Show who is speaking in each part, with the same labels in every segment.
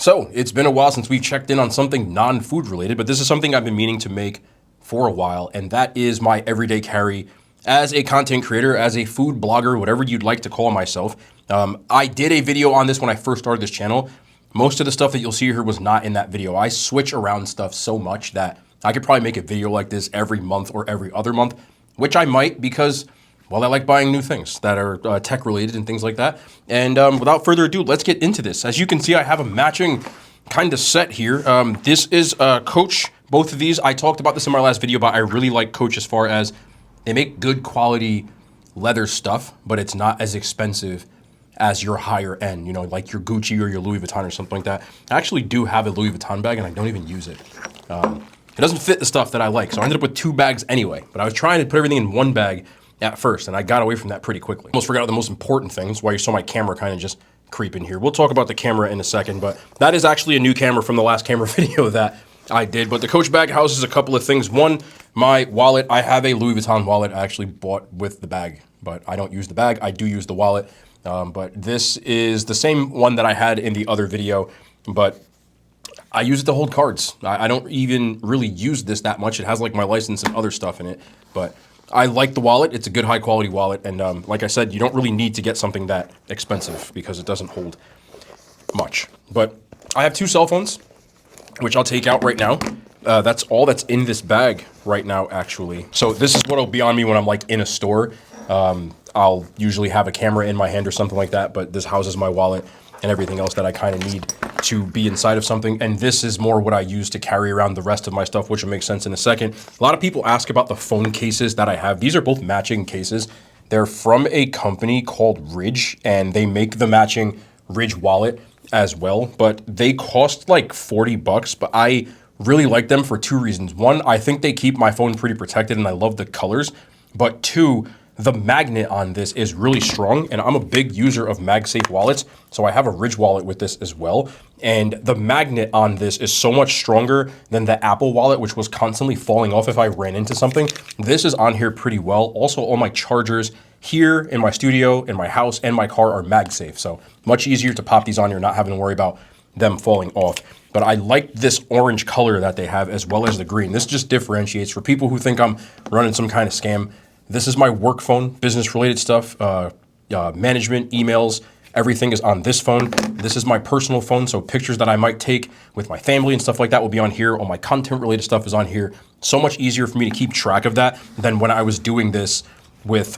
Speaker 1: So it's been a while since we've checked in on something non-food related, but this is something I've been meaning to make for a while, and that is my everyday carry as a content creator, as a food blogger, whatever you'd like to call myself. I did a video on this when I first started this channel. Most of the stuff that you'll see here was not in that video. I switch around stuff so much that I could probably make a video like this every month or every other month, which I might because, well, I like buying new things that are tech related and things like that. And without further ado, let's get into this. As you can see, I have a matching kind of set here. This is Coach. Both of these, I talked about this in my last video, but I really like Coach as far as they make good quality leather stuff, but it's not as expensive as your higher end, you know, like your Gucci or your Louis Vuitton or something like that. I actually do have a Louis Vuitton bag and I don't even use it. It doesn't fit the stuff that I like, so I ended up with 2 bags anyway, but I was trying to put everything in one bag at first, and I got away from that pretty quickly. Almost forgot the most important things, why you saw my camera kind of just creep in here. We'll talk about the camera in a second, but that is actually a new camera from the last camera video that I did. But the Coach bag houses a couple of things. One, my wallet. I have a Louis Vuitton wallet I actually bought with the bag, but I don't use the bag. I do use the wallet. But this is the same one that I had in the other video, but I use it to hold cards. I don't even really use this that much. It has like my license and other stuff in it, but I like the wallet. It's a good high quality wallet. And like I said, you don't really need to get something that expensive because it doesn't hold much. But I have 2 cell phones, which I'll take out right now. That's all that's in this bag right now, actually. So this is what'll be on me when I'm like in a store. I'll usually have a camera in my hand or something like that, but this houses my wallet and everything else that I kind of need to be inside of something. And this is more what I use to carry around the rest of my stuff, which will make sense in a second. A lot of people ask about the phone cases that I have. These are both matching cases. They're from a company called Ridge, and they make the matching Ridge wallet as well, but they cost like 40 bucks, but I really like them for 2 reasons. One, I think they keep my phone pretty protected and I love the colors, but 2, the magnet on this is really strong, and I'm a big user of MagSafe wallets, so I have a Ridge wallet with this as well, and the magnet on this is so much stronger than the Apple wallet, which was constantly falling off if I ran into something. This is on here pretty well. Also, all my chargers here in my studio, in my house, and my car are MagSafe, so much easier to pop these on here, not having to worry about them falling off. But I like this orange color that they have as well as the green. This just differentiates for people who think I'm running some kind of scam. This is my work phone, business-related stuff, management, emails, everything is on this phone. This is my personal phone, so pictures that I might take with my family and stuff like that will be on here. All my content-related stuff is on here. So much easier for me to keep track of that than when I was doing this with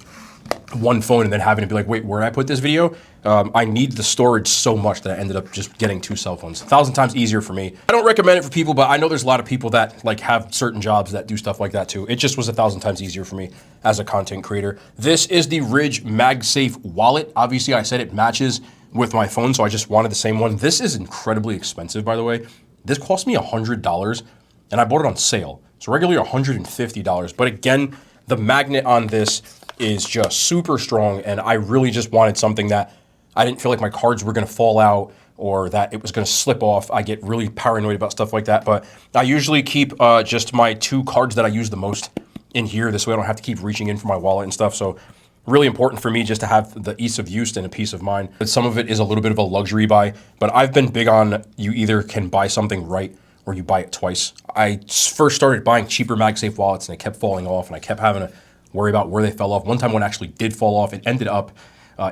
Speaker 1: one phone and then having to be like, wait, where did I put this video? I need the storage so much that I ended up just getting 2 cell phones. 1,000 times easier for me. I don't recommend it for people, but I know there's a lot of people that like have certain jobs that do stuff like that too. It just was 1,000 times easier for me as a content creator. This is the Ridge MagSafe wallet. Obviously, I said it matches with my phone, so I just wanted the same one. This is incredibly expensive, by the way. This cost me $100, and I bought it on sale. So regularly $150, but again, the magnet on this is just super strong, and I really just wanted something that I didn't feel like my cards were gonna fall out or that it was gonna slip off. I get really paranoid about stuff like that, but I usually keep just my 2 cards that I use the most in here. This way I don't have to keep reaching in for my wallet and stuff. So really important for me just to have the ease of use and a peace of mind. But some of it is a little bit of a luxury buy, but I've been big on you either can buy something right or you buy it twice. I first started buying cheaper MagSafe wallets and it kept falling off and I kept having to worry about where they fell off. One time one actually did fall off. It ended up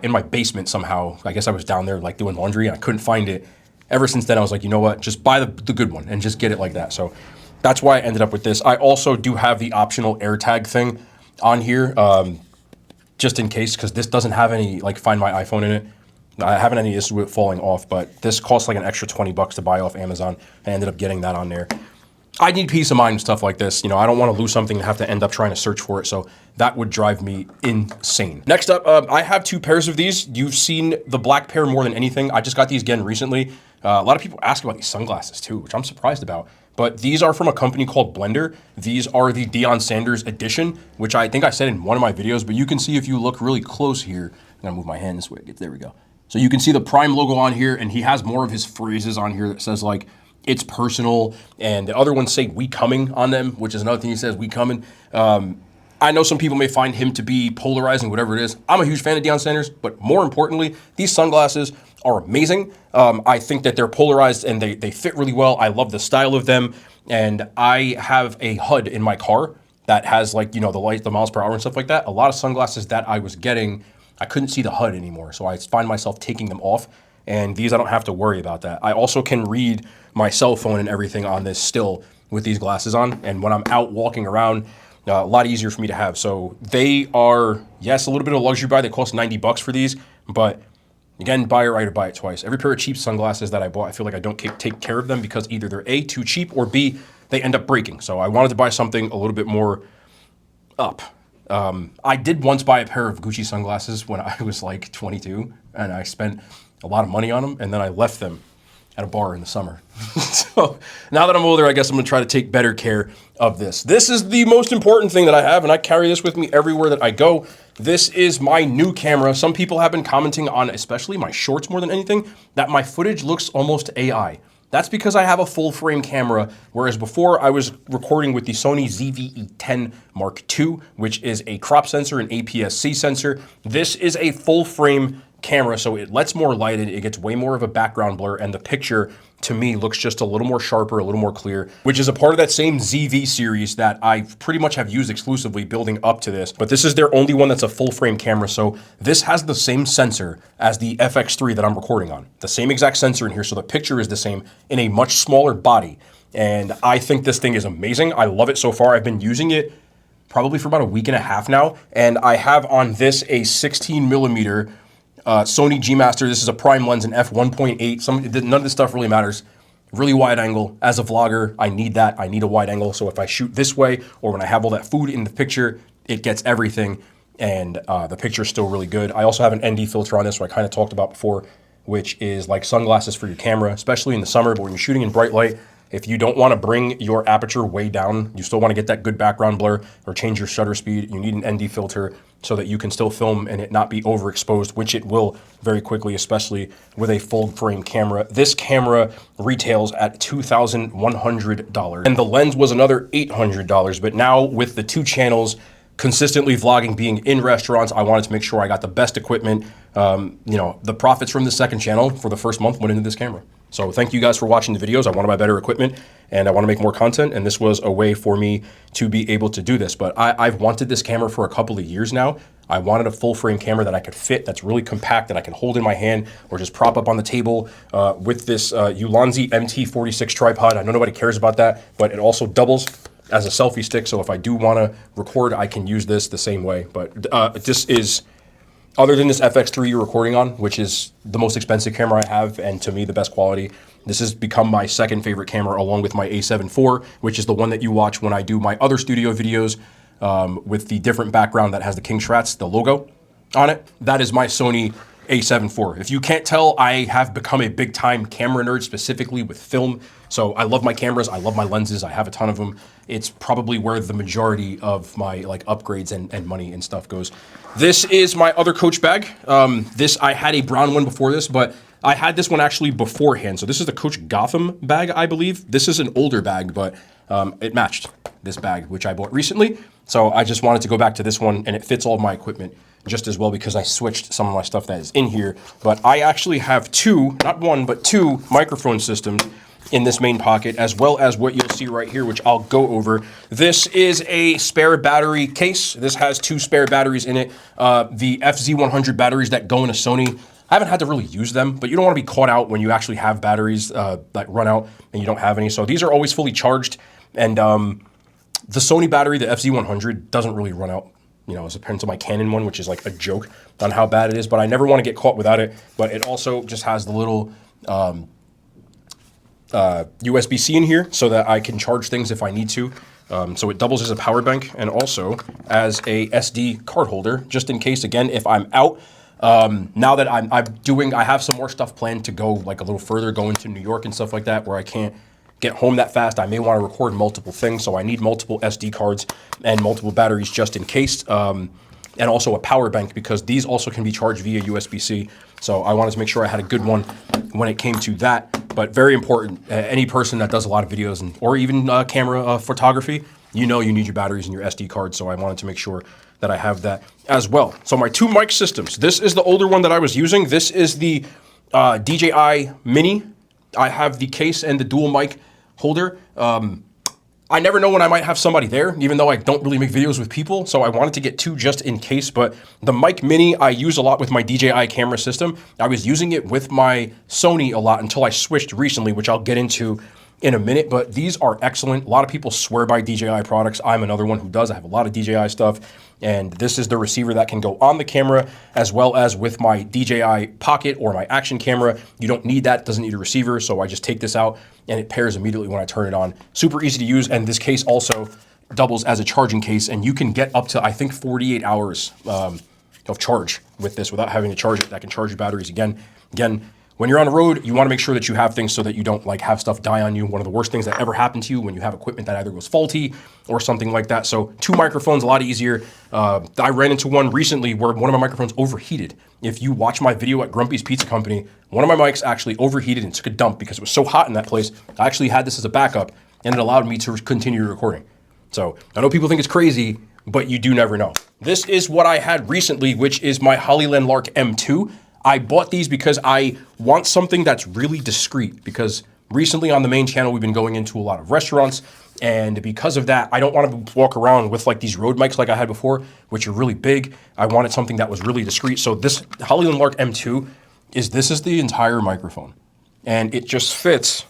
Speaker 1: in my basement somehow. I guess I was down there like doing laundry and I couldn't find it. Ever since then, I was like, you know what? Just buy the good one and just get it like that. So that's why I ended up with this. I also do have the optional AirTag thing on here just in case, because this doesn't have any like Find My iPhone in it. I haven't any issue with falling off, but this costs like an extra 20 bucks to buy off Amazon. I ended up getting that on there. I need peace of mind and stuff like this. You know, I don't want to lose something and have to end up trying to search for it. So that would drive me insane. Next up, I have 2 pairs of these. You've seen the black pair more than anything. I just got these again recently. A lot of people ask about these sunglasses too, which I'm surprised about. But these are from a company called Blender. These are the Deion Sanders edition, which I think I said in one of my videos, but you can see if you look really close here. I'm gonna move my hand this way. There we go. So you can see the Prime logo on here, and he has more of his phrases on here that says like, it's personal, and the other ones say "we coming" on them, which is another thing he says, "we coming." I know some people may find him to be polarizing, whatever it is. I'm a huge fan of Deion Sanders, but more importantly, these sunglasses are amazing. I think that they're polarized and they fit really well. I love the style of them. And I have a HUD in my car that has like, you know, the light, the miles per hour and stuff like that. A lot of sunglasses that I was getting, I couldn't see the HUD anymore. So I find myself taking them off. And these, I don't have to worry about that. I also can read my cell phone and everything on this still with these glasses on. And when I'm out walking around, a lot easier for me to have. So they are, yes, a little bit of a luxury buy. They cost $90 for these, but again, buy it right or buy it twice. Every pair of cheap sunglasses that I bought, I feel like I don't take care of them because either they're A, too cheap, or B, they end up breaking. So I wanted to buy something a little bit more up. I did once buy a pair of Gucci sunglasses when I was like 22, and I spent a lot of money on them, and then I left them at a bar in the summer. So now that I'm older, I guess I'm gonna try to take better care of this. This is the most important thing that I have, and I carry this with me everywhere that I go. This is my new camera. Some people have been commenting on, especially my shorts more than anything, that my footage looks almost AI. That's because I have a full frame camera, whereas before I was recording with the Sony ZV-E10 Mark II, which is a crop sensor and APS-C sensor. This is a full frame camera, so it lets more light in, it gets way more of a background blur, and the picture to me looks just a little more sharper, a little more clear, which is a part of that same ZV series that I pretty much have used exclusively building up to this. But this is their only one that's a full frame camera, so this has the same sensor as the FX3 that I'm recording on. The same exact sensor in here, so the picture is the same in a much smaller body. And I think this thing is amazing. I love it so far. I've been using it probably for about a week and a half now, and I have on this a 16 millimeter Sony G Master. This is a prime lens, an f1.8. None of this stuff really matters. Really wide angle. As a vlogger, I need that. I need a wide angle. So if I shoot this way, or when I have all that food in the picture, it gets everything, and the picture's still really good. I also have an ND filter on this, which I kind of talked about before, which is like sunglasses for your camera, especially in the summer. But when you're shooting in bright light, if you don't want to bring your aperture way down, you still want to get that good background blur or change your shutter speed, you need an ND filter so that you can still film and it not be overexposed, which it will very quickly, especially with a full frame camera. This camera retails at $2,100, and the lens was another $800. But now with the 2 channels consistently vlogging, being in restaurants, I wanted to make sure I got the best equipment. You know, the profits from the second channel for the first month went into this camera. So thank you guys for watching the videos. I want to buy better equipment and I want to make more content, and this was a way for me to be able to do this. But I've wanted this camera for a couple of years now. I wanted a full frame camera that I could fit, that's really compact, that I can hold in my hand or just prop up on the table with this Ulanzi MT46 tripod. I know nobody cares about that, but it also doubles as a selfie stick. So if I do want to record, I can use this the same way. But this is, other than this FX3 you're recording on, which is the most expensive camera I have, and to me the best quality, this has become my second favorite camera along with my A7 IV, which is the one that you watch when I do my other studio videos with the different background that has the King Schratz, the logo on it. That is my Sony A7 IV. If you can't tell, I have become a big time camera nerd, specifically with film. So I love my cameras, I love my lenses, I have a ton of them. It's probably where the majority of my like upgrades and money and stuff goes. This is my other Coach bag. I had a brown one before this, but I had this one actually beforehand. So this is the Coach Gotham bag, I believe. This is an older bag, but it matched this bag, which I bought recently. So I just wanted to go back to this one, and it fits all of my equipment just as well because I switched some of my stuff that is in here. But I actually have 2, not 1, but 2 microphone systems in this main pocket, as well as what you'll see right here, which I'll go over. This is a spare battery case. This has 2 spare batteries in it. The FZ100 batteries that go into Sony, I haven't had to really use them, but you don't want to be caught out when you actually have batteries that run out and you don't have any. So these are always fully charged. And the Sony battery, the FZ100, doesn't really run out, you know, as compared to my Canon one, which is like a joke on how bad it is. But I never want to get caught without it. But it also just has the little USB-C in here so that I can charge things if I need to. So it doubles as a power bank and also as a SD card holder, just in case, again, if I'm out. Now that I have some more stuff planned to go like a little further, going to New York and stuff like that, where I can't get home that fast. I may want to record multiple things, so I need multiple SD cards and multiple batteries just in case. And also a power bank, because these also can be charged via USB-C. So I wanted to make sure I had a good one when it came to that. But very important, any person that does a lot of videos or even camera photography, you know you need your batteries and your SD cards. So I wanted to make sure that I have that as well. So my 2 mic systems. This is the older one that I was using. This is the DJI Mini. I have the case and the dual mic holder. I never know when I might have somebody there, even though I don't really make videos with people, so I wanted to get two just in case. But the mic Mini I use a lot with my DJI camera system. I was using it with my Sony a lot until I switched recently, which I'll get into in a minute, but these are excellent. A lot of people swear by DJI products. I'm another one who does. I have a lot of DJI stuff, and this is the receiver that can go on the camera as well as with my DJI Pocket or my action camera. You don't need that, it doesn't need a receiver, so I just take this out and it pairs immediately when I turn it on. Super easy to use, and this case also doubles as a charging case, and you can get up to, I think, 48 hours of charge with this without having to charge it. That can charge your batteries again. When you're on the road, you want to make sure that you have things so that you don't like have stuff die on you. One of the worst things that ever happened to you when you have equipment that either goes faulty or something like that. So two microphones, a lot easier. I ran into one recently where one of my microphones overheated. If you watch my video at Grumpy's Pizza Company, one of my mics actually overheated and took a dump because it was so hot in that place. I actually had this as a backup, and it allowed me to continue recording. So I know people think it's crazy, but you do never know. This is what I had recently, which is my Hollyland Lark M2. I bought these because I want something that's really discreet, because recently on the main channel, we've been going into a lot of restaurants, and because of that, I don't want to walk around with like these Rode mics like I had before, which are really big. I wanted something that was really discreet. So this Hollyland Lark M2 is the entire microphone, and it just fits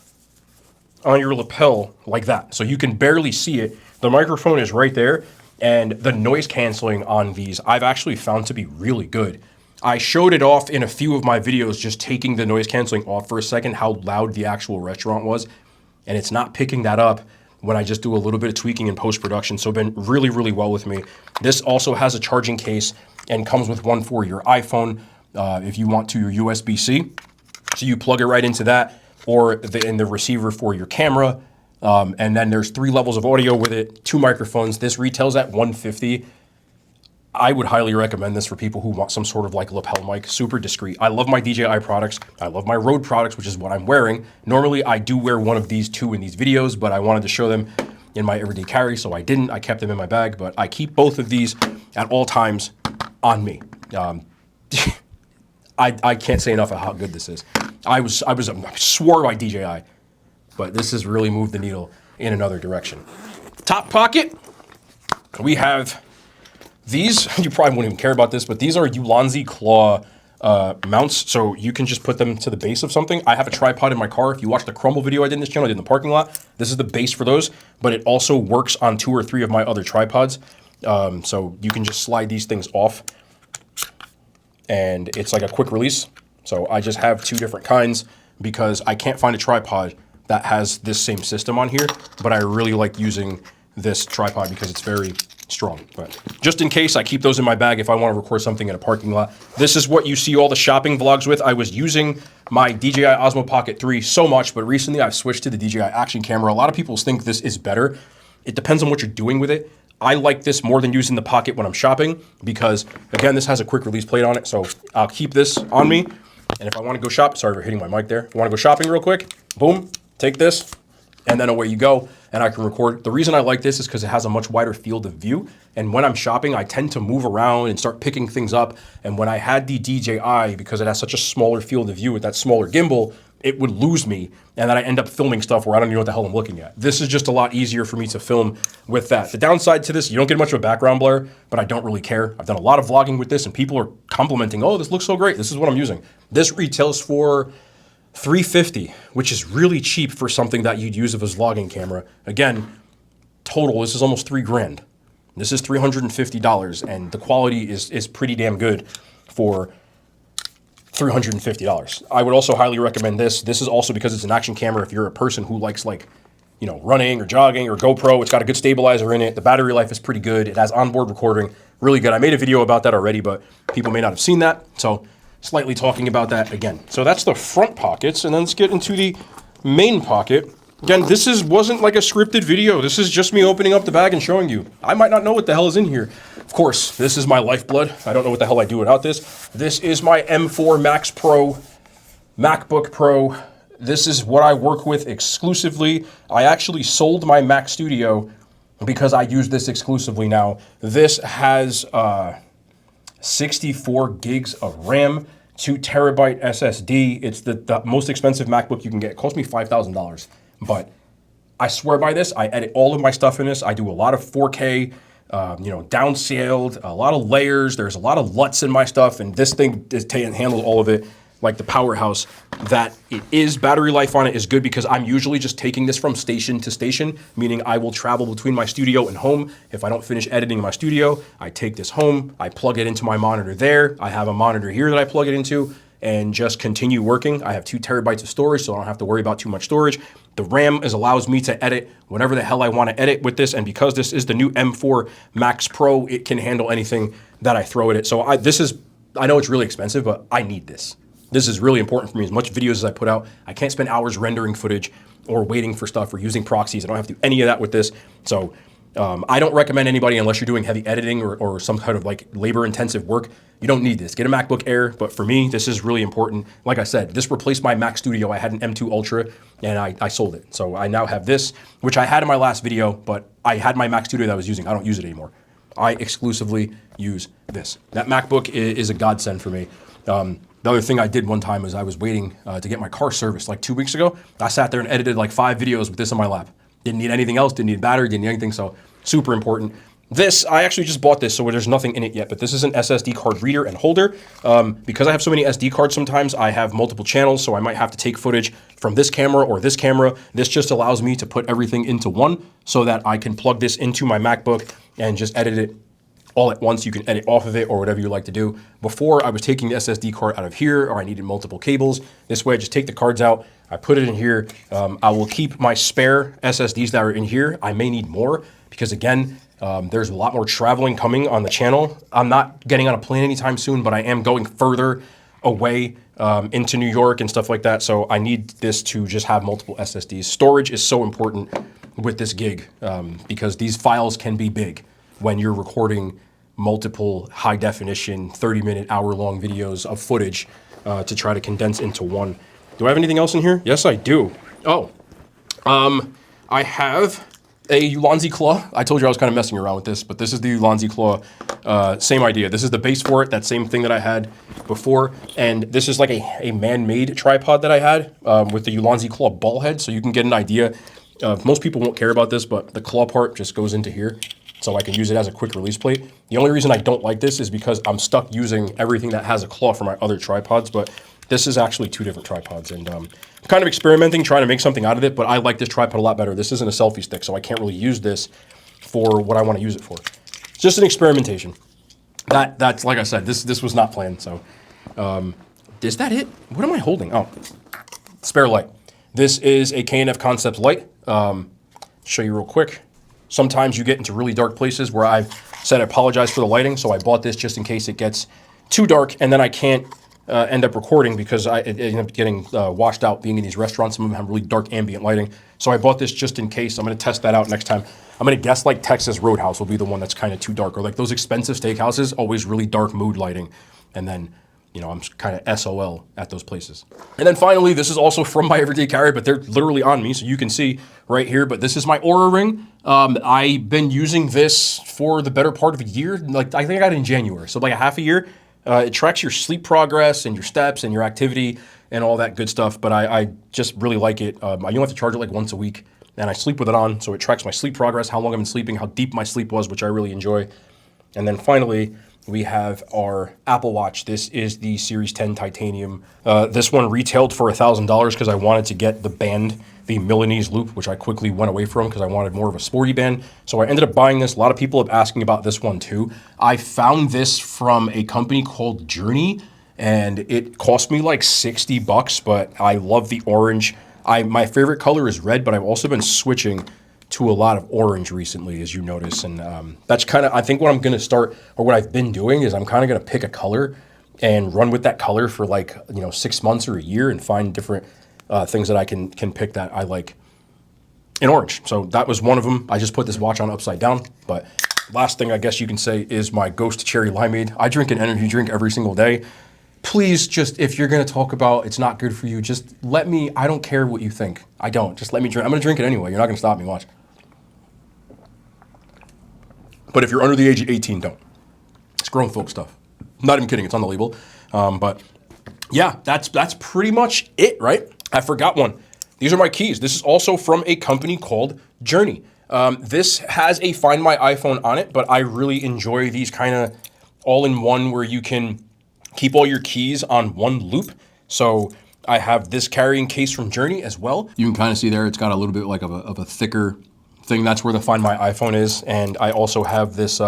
Speaker 1: on your lapel like that. So you can barely see it. The microphone is right there, and the noise canceling on these, I've actually found to be really good. I showed it off in a few of my videos, just taking the noise canceling off for a second, how loud the actual restaurant was. And it's not picking that up when I just do a little bit of tweaking in post-production. So it's been really, really well with me. This also has a charging case and comes with one for your iPhone if you want to, your USB-C. So you plug it right into that, or in the receiver for your camera. And then there's 3 levels of audio with it, 2 microphones. This retails at $150. I would highly recommend this for people who want some sort of like lapel mic, super discreet. I love my DJI products. I love my Rode products, which is what I'm wearing. Normally, I do wear one of these 2 in these videos, but I wanted to show them in my everyday carry, so I didn't. I kept them in my bag, but I keep both of these at all times on me. I can't say enough of how good this is. I swore by DJI, but this has really moved the needle in another direction. Top pocket, we have these. You probably wouldn't even care about this, but these are Ulanzi claw mounts, so you can just put them to the base of something. I have a tripod in my car. If you watch the crumble video I did in this channel, I did in the parking lot, this is the base for those, but it also works on 2 or 3 of my other tripods. So you can just slide these things off, and it's like a quick release. So I just have 2 different kinds because I can't find a tripod that has this same system on here, but I really like using this tripod because it's very strong. But just in case, I keep those in my bag if I want to record something in a parking lot. This is what you see all the shopping vlogs with. I was using my DJI Osmo Pocket 3 so much, but recently I've switched to the DJI Action Camera. A lot of people think this is better. It depends on what you're doing with it. I like this more than using the Pocket when I'm shopping because, again, this has a quick release plate on it, so I'll keep this on me. And if I want to go shop, sorry for hitting my mic there. If you want to go shopping real quick, boom, take this, and then away you go, and I can record. The reason I like this is because it has a much wider field of view, and when I'm shopping, I tend to move around and start picking things up, and when I had the DJI, because it has such a smaller field of view with that smaller gimbal, it would lose me, and then I end up filming stuff where I don't even know what the hell I'm looking at. This is just a lot easier for me to film with that. The downside to this, you don't get much of a background blur, but I don't really care. I've done a lot of vlogging with this, and people are complimenting, oh, this looks so great. This is what I'm using. This retails for $350, which is really cheap for something that you'd use as a vlogging camera. Again, total, this is almost $3 grand. This is $350, and the quality is pretty damn good for $350. I would also highly recommend this. This is also because it's an action camera. If you're a person who likes, like, you know, running or jogging or GoPro, it's got a good stabilizer in it. The battery life is pretty good. It has onboard recording, really good. I made a video about that already, but people may not have seen that. So slightly talking about that again. So that's the front pockets, and then let's get into the main pocket. Again, this wasn't like a scripted video. This is just me opening up the bag and showing you. I might not know what the hell is in here. Of course, this is my lifeblood. I don't know what the hell I do without this. This is my M4 Max Pro MacBook Pro. This is what I work with exclusively. I actually sold my Mac Studio because I use this exclusively now. This has 64 gigs of RAM, 2 terabyte SSD. It's the most expensive MacBook you can get. It cost me $5,000, but I swear by this. I edit all of my stuff in this. I do a lot of 4K, downscaled, a lot of layers. There's a lot of LUTs in my stuff, and this thing handles all of it like the powerhouse that it is. Battery life on it is good because I'm usually just taking this from station to station, meaning I will travel between my studio and home. If I don't finish editing in my studio, I take this home, I plug it into my monitor there. I have a monitor here that I plug it into and just continue working. I have 2 terabytes of storage, so I don't have to worry about too much storage. The RAM allows me to edit whatever the hell I want to edit with this, and because this is the new M4 Max Pro, it can handle anything that I throw at it. So I know it's really expensive, but I need this. This is really important for me. As much videos as I put out, I can't spend hours rendering footage or waiting for stuff or using proxies. I don't have to do any of that with this. So I don't recommend anybody, unless you're doing heavy editing or some kind of like labor-intensive work, you don't need this. Get a MacBook Air, but for me, this is really important. Like I said, this replaced my Mac Studio. I had an M2 Ultra, and I sold it. So I now have this, which I had in my last video, but I had my Mac Studio that I was using. I don't use it anymore. I exclusively use this. That MacBook is a godsend for me. The other thing I did one time is I was waiting to get my car serviced like 2 weeks ago. I sat there and edited like 5 videos with this on my lap. Didn't need anything else, didn't need battery, didn't need anything, so super important. This, I actually just bought this, so there's nothing in it yet, but this is an SSD card reader and holder. Because I have so many SD cards sometimes, I have multiple channels, so I might have to take footage from this camera or this camera. This just allows me to put everything into one so that I can plug this into my MacBook and just edit it all at once. You can edit off of it or whatever you like to do. Before, I was taking the SSD card out of here, or I needed multiple cables. This way, I just take the cards out, I put it in here. I will keep my spare SSDs that are in here. I may need more because, again, there's a lot more traveling coming on the channel. I'm not getting on a plane anytime soon, but I am going further away into New York and stuff like that. So I need this to just have multiple SSDs. Storage is so important with this gig because these files can be big when you're recording multiple high definition, 30-minute, hour-long videos of footage to try to condense into one. Do I have anything else in here? Yes, I do. Oh, I have a Ulanzi claw. I told you I was kind of messing around with this, but this is the Ulanzi claw. Same idea. This is the base for it, that same thing that I had before. And this is like a man-made tripod that I had with the Ulanzi claw ball head, so you can get an idea. Most people won't care about this, but the claw part just goes into here, so I can use it as a quick release plate. The only reason I don't like this is because I'm stuck using everything that has a claw for my other tripods, but this is actually 2 different tripods, and I'm kind of experimenting, trying to make something out of it, but I like this tripod a lot better. This isn't a selfie stick, so I can't really use this for what I want to use it for. It's just an experimentation. That's like I said, this was not planned, so. Is that it? What am I holding? Oh, spare light. This is a K&F Concepts light. Show you real quick. Sometimes you get into really dark places where I've said I apologize for the lighting, so I bought this just in case it gets too dark, and then I can't end up recording because I end up getting washed out being in these restaurants. Some of them have really dark ambient lighting. So I bought this just in case. I'm going to test that out next time. I'm going to guess like Texas Roadhouse will be the one that's kind of too dark, or like those expensive steakhouses, always really dark mood lighting. And then, you know, I'm kind of SOL at those places. And then finally, this is also from my everyday carry, but they're literally on me, so you can see right here. But this is my Oura Ring. I've been using this for the better part of a year. Like, I think I got it in January, so like a half a year. It tracks your sleep progress and your steps and your activity and all that good stuff, but I just really like it. I only have to charge it like once a week, and I sleep with it on, so it tracks my sleep progress, how long I've been sleeping, how deep my sleep was, which I really enjoy. And then finally, we have our Apple Watch. This is the Series 10 Titanium. This one retailed for $1,000 because I wanted to get the band, the Milanese loop, which I quickly went away from because I wanted more of a sporty band. So I ended up buying this. A lot of people have asking about this one too. I found this from a company called Journey, and it cost me like $60, but I love the orange. My favorite color is red, but I've also been switching to a lot of orange recently, as you notice. And that's kind of, I think what I'm going to start, or what I've been doing is I'm kind of going to pick a color and run with that color for like, 6 months or a year and find different things that I can pick that I like in orange. So that was one of them. I just put this watch on upside down. But last thing I guess you can say is my Ghost Cherry Limeade. I drink an energy drink every single day. Please, just, if you're going to talk about it's not good for you, just let me, I don't care what you think. I don't. Just let me drink. I'm going to drink it anyway. You're not going to stop me. Watch. But if you're under the age of 18, don't. It's grown folk stuff. I'm not even kidding. It's on the label. But yeah, that's pretty much it, right? I forgot one. These are my keys. This is also from a company called Journey. This has a Find My iPhone on it, but I really enjoy these kind of all-in-one where you can keep all your keys on one loop. So I have this carrying case from Journey as well. You can kind of see there, it's got a little bit like of a thicker thing. That's where the Find My iPhone is. And I also have this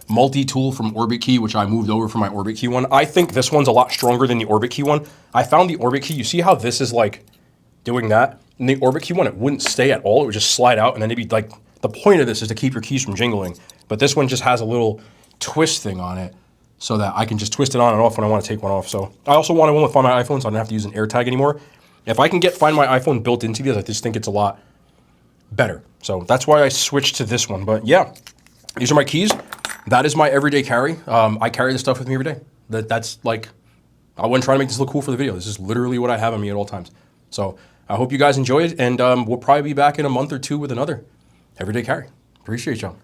Speaker 1: multi-tool from Orbit Key, which I moved over from my Orbit Key one. I think this one's a lot stronger than the Orbit Key one. I found the Orbit Key, you see how this is like doing that? In the Orbit Key one, it wouldn't stay at all. It would just slide out, and then it'd be like, the point of this is to keep your keys from jingling. But this one just has a little twist thing on it so that I can just twist it on and off when I want to take one off. So I also wanted one with Find My iPhone, so I don't have to use an AirTag anymore. If I can get Find My iPhone built into these, I just think it's a lot better. So that's why I switched to this one. But yeah, these are my keys. That is my everyday carry. I carry this stuff with me every day. That's like, I wasn't trying to make this look cool for the video. This is literally what I have on me at all times. So I hope you guys enjoy it, and we'll probably be back in a month or two with another everyday carry. Appreciate y'all.